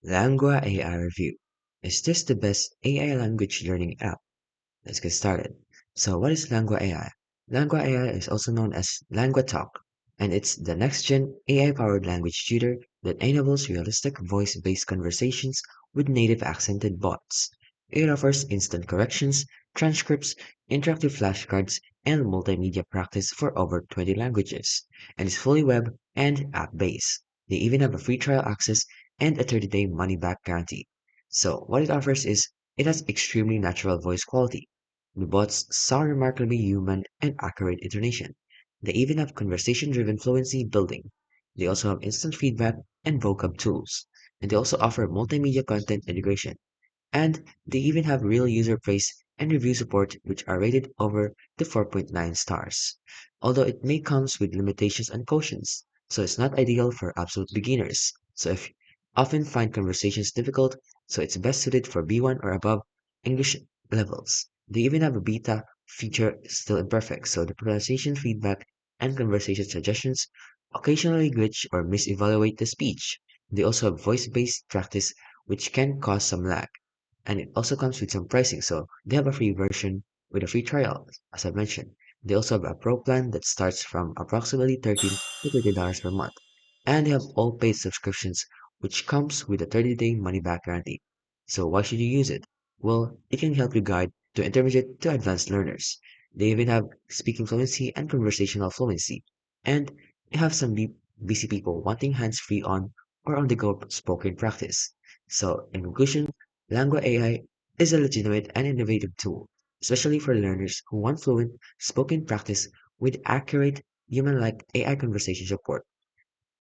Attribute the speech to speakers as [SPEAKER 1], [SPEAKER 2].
[SPEAKER 1] Langua AI Review. Is this the best AI language learning app? Let's get started. So what is Langua AI? Langua AI is also known as Langua Talk, and it's the next-gen AI-powered language tutor that enables realistic voice-based conversations with native accented bots. It offers instant corrections, transcripts, interactive flashcards, and multimedia practice for over 20 languages, and is fully web and app-based. They even have a free trial access and a 30-day money-back guarantee. So what it offers is it has extremely natural voice quality. The bots sound remarkably human and accurate intonation. They even have conversation-driven fluency building. They also have instant feedback and vocab tools. And they also offer multimedia content integration. And they even have real user praise and review support which are rated over the 4.9 stars. Although it may comes with limitations and cautions, so it's not ideal for absolute beginners. So if you often find conversations difficult, so it's best suited for B1 or above English levels. They even have a beta feature still imperfect, so the pronunciation feedback and conversation suggestions occasionally glitch or misevaluate the speech. They also have voice-based practice which can cause some lag, and it also comes with some pricing. So they have a free version with a free trial, as I mentioned. They also have a pro plan that starts from approximately $13 to $30 per month. And they have all paid subscriptions, which comes with a 30-day money-back guarantee. So why should you use it? Well, it can help you guide to intermediate to advanced learners. They even have speaking fluency and conversational fluency. And they have some busy people wanting hands-free on or on-the-go spoken practice. So, in conclusion, Langua AI is a legitimate and innovative tool, especially for learners who want fluent spoken practice with accurate human-like AI conversation support.